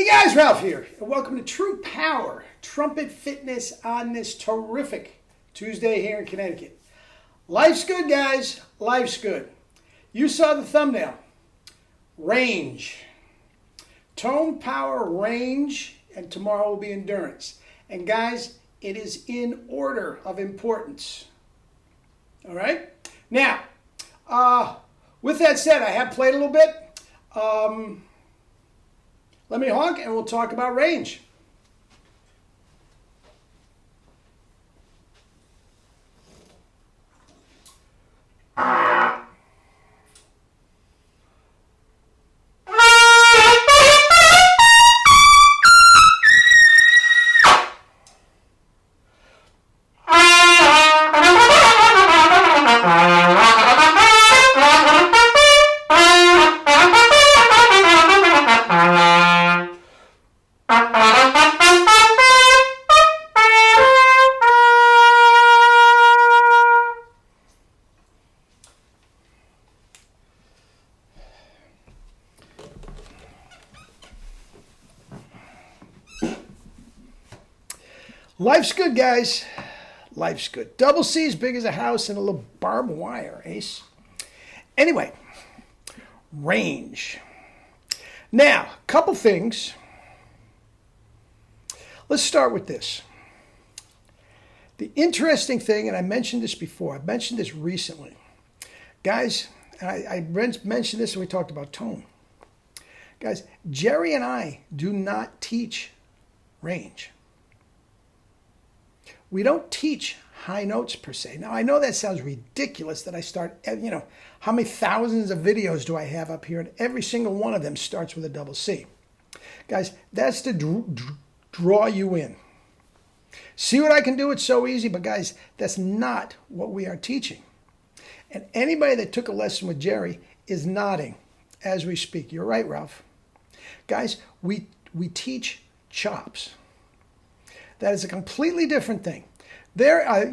guys, Ralph here, and welcome to True Power Trumpet Fitness on this terrific Tuesday here in Connecticut. Life's good, guys. Life's good. You saw the thumbnail. Range. Tone, power, range, and tomorrow will be endurance. And guys, it is in order of importance. All right? Now, with that said, I have played a little bit. Let me honk and we'll talk about range. Life's good, guys. Life's good. Double C's big as a house and a little barbed wire, ace. Anyway, range. Now, a couple things. Let's start with this. The interesting thing, and I mentioned this before, I've mentioned this recently. Guys, I mentioned this when we talked about tone. Guys, Jerry and I do not teach range. We don't teach high notes per se. Now, I know that sounds ridiculous that I start, how many thousands of videos do I have up here? And every single one of them starts with a double C. Guys, that's to draw you in. See what I can do? It's so easy. But guys, that's not what we are teaching. And anybody that took a lesson with Jerry is nodding as we speak. You're right, Ralph. Guys, we teach chops. That is a completely different thing. There are,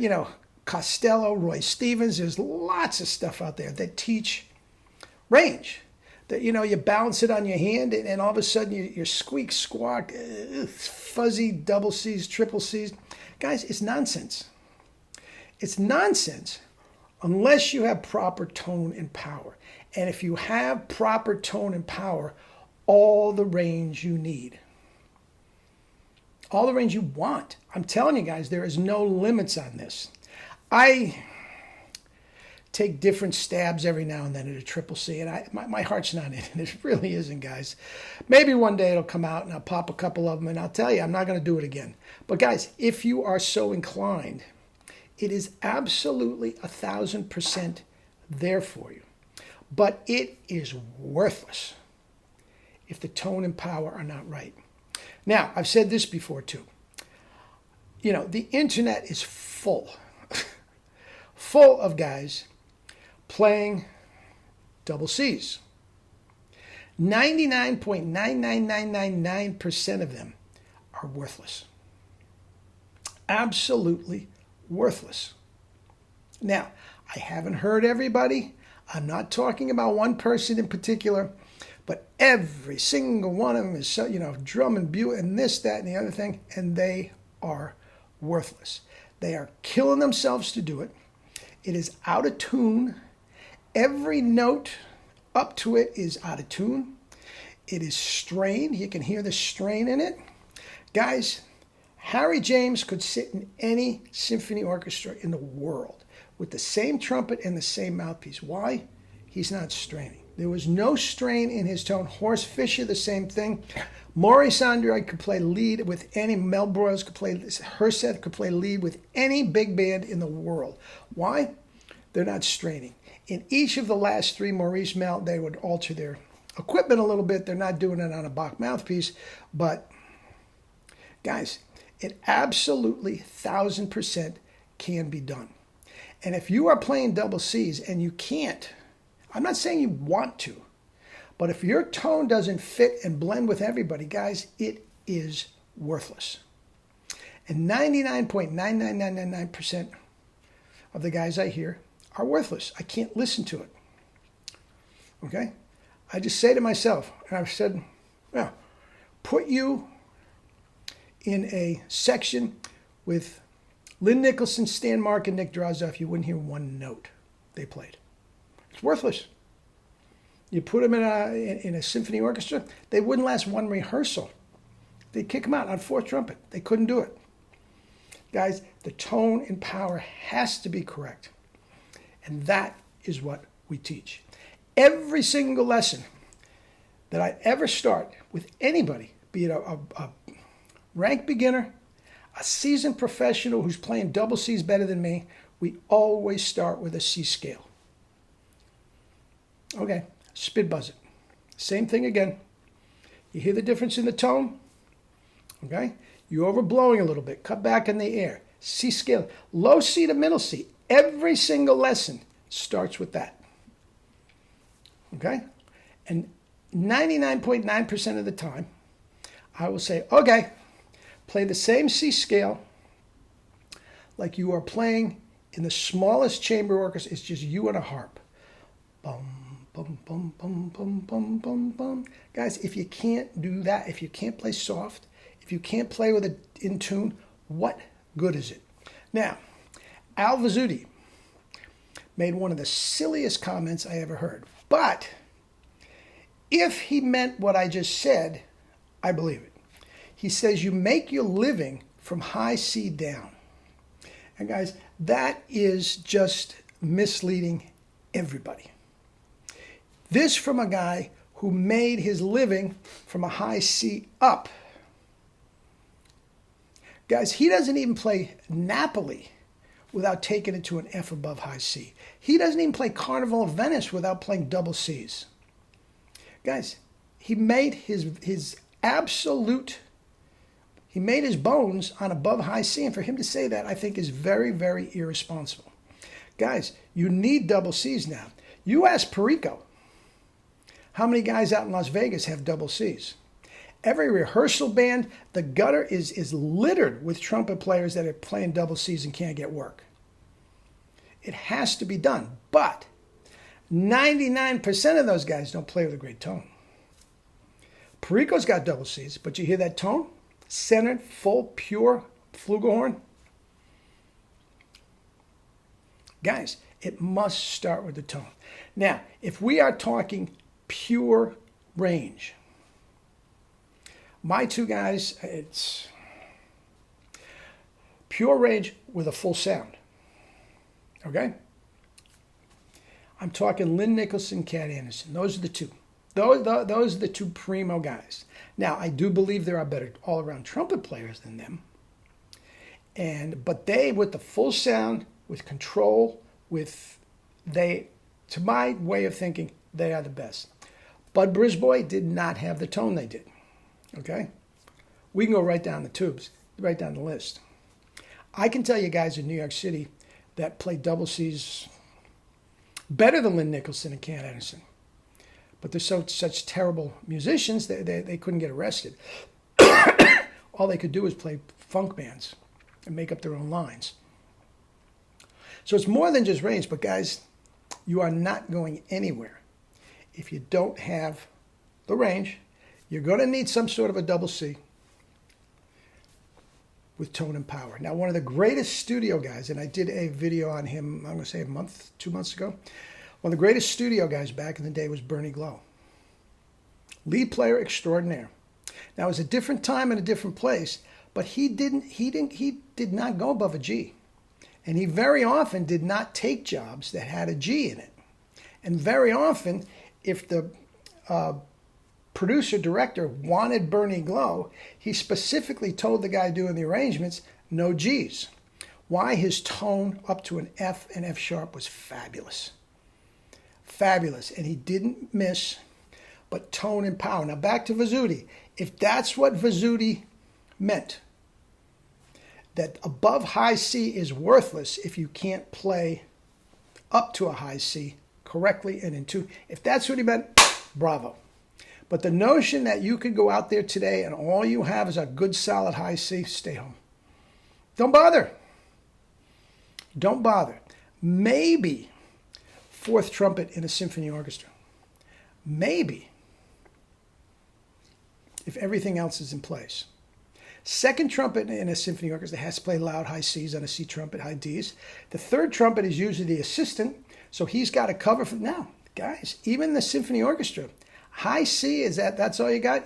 Costello, Roy Stevens, there's lots of stuff out there that teach range. That, you balance it on your hand and all of a sudden you squeak, squawk, fuzzy double C's, triple C's. Guys, it's nonsense. It's nonsense unless you have proper tone and power. And if you have proper tone and power, all the range you need. All the range you want. I'm telling you guys, there is no limits on this. I take different stabs every now and then at a triple C, and my heart's not in it. It really isn't, guys. Maybe one day it'll come out and I'll pop a couple of them, and I'll tell you, I'm not going to do it again. But guys, if you are so inclined, it is absolutely 1,000% there for you. But it is worthless if the tone and power are not right. Now, I've said this before too. The internet is full of guys playing double C's. 99.99999% of them are worthless. Absolutely worthless. Now, I haven't heard everybody. I'm not talking about one person in particular. But every single one of them is, drum and bugle and this, that, and the other thing, and they are worthless. They are killing themselves to do it. It is out of tune. Every note up to it is out of tune. It is strained. You can hear the strain in it. Guys, Harry James could sit in any symphony orchestra in the world with the same trumpet and the same mouthpiece. Why? He's not straining. There was no strain in his tone. Horst Fischer, the same thing. Maurice Andre could play lead with any. Mel Broyles could play. Herseth could play lead with any big band in the world. Why? They're not straining. In each of the last three, Maurice, Mel, they would alter their equipment a little bit. They're not doing it on a Bach mouthpiece. But, guys, it absolutely 1,000% can be done. And if you are playing double C's and you can't, I'm not saying you want to, but if your tone doesn't fit and blend with everybody, guys, it is worthless. And 99.99999% of the guys I hear are worthless. I can't listen to it. Okay? I just say to myself, and I've said, well, put you in a section with Lynn Nicholson, Stan Mark, and Nick Drozoff, you wouldn't hear one note they played. It's worthless. You put them in a symphony orchestra, they wouldn't last one rehearsal. They'd kick them out on fourth trumpet. They couldn't do it. Guys, the tone and power has to be correct. And that is what we teach. Every single lesson that I ever start with anybody, be it a rank beginner, a seasoned professional who's playing double C's better than me, we always start with a C scale. Okay, spit buzz it. Same thing again. You hear the difference in the tone? Okay, you're overblowing a little bit. Cut back in the air. C scale. Low C to middle C. Every single lesson starts with that. Okay? And 99.9% of the time, I will say, okay, play the same C scale like you are playing in the smallest chamber orchestra. It's just you and a harp. Bum, bum, bum, bum, bum, bum, bum, bum. Guys, if you can't do that, if you can't play soft, if you can't play with it in tune, what good is it? Now, Al Vizzuti made one of the silliest comments I ever heard. But if he meant what I just said, I believe it. He says you make your living from high C down. And guys, that is just misleading everybody. This from a guy who made his living from a high C up. Guys, he doesn't even play Napoli without taking it to an F above high C. He doesn't even play Carnival of Venice without playing double Cs. Guys, he made his bones on above high C, and for him to say that, I think is very, very irresponsible. Guys, you need double Cs now. You ask Perico, how many guys out in Las Vegas have double Cs? Every rehearsal band, the gutter is littered with trumpet players that are playing double Cs and can't get work. It has to be done, but 99% of those guys don't play with a great tone. Perico's got double Cs, but you hear that tone? Centered, full, pure flugelhorn. Guys, it must start with the tone. Now, if we are talking pure range, my two guys, it's pure range with a full sound. Okay? I'm talking Lynn Nicholson, Cat Anderson. Those are the two. Those are the two primo guys. Now, I do believe there are better all-around trumpet players than them. But they, with the full sound, with control, to my way of thinking, they are the best. Bud Brisbois did not have the tone they did. Okay? We can go right down the tubes, right down the list. I can tell you guys in New York City that play double Cs better than Lynn Nicholson and Cat Anderson. But they're such terrible musicians, they couldn't get arrested. All they could do was play funk bands and make up their own lines. So it's more than just range, but guys, you are not going anywhere if you don't have the range. You're going to need some sort of a double C with tone and power. Now, one of the greatest studio guys, and I did a video on him, I'm going to say 2 months ago. One of the greatest studio guys back in the day was Bernie Glow. Lead player extraordinaire. Now, it was a different time and a different place, but he did not go above a G. And he very often did not take jobs that had a G in it. And very often, if the producer-director wanted Bernie Glow, he specifically told the guy doing the arrangements, no Gs. Why? His tone up to an F and F sharp was fabulous. Fabulous. And he didn't miss, but tone and power. Now back to Vizzuti. If that's what Vizzuti meant, that above high C is worthless if you can't play up to a high C correctly and in tune. If that's what he meant, bravo. But the notion that you could go out there today and all you have is a good solid high C, stay home. Don't bother. Don't bother. Maybe fourth trumpet in a symphony orchestra. Maybe. if everything else is in place. Second trumpet in a symphony orchestra has to play loud high C's on a C trumpet, high D's. The third trumpet is usually the assistant, so he's got to cover for now. Guys, even the symphony orchestra, high C is that's all you got?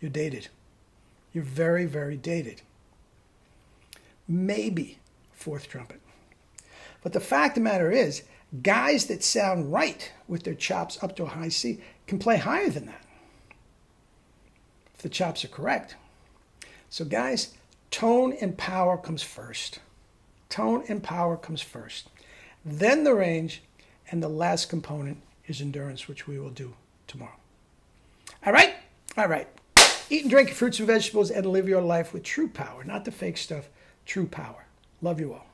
You're dated. You're very, very dated. Maybe fourth trumpet. But the fact of the matter is, guys that sound right with their chops up to a high C can play higher than that, if the chops are correct. So guys, tone and power comes first. Tone and power comes first. Then the range, and the last component is endurance, which we will do tomorrow. All right? All right. Eat and drink fruits and vegetables and live your life with true power, not the fake stuff, true power. Love you all.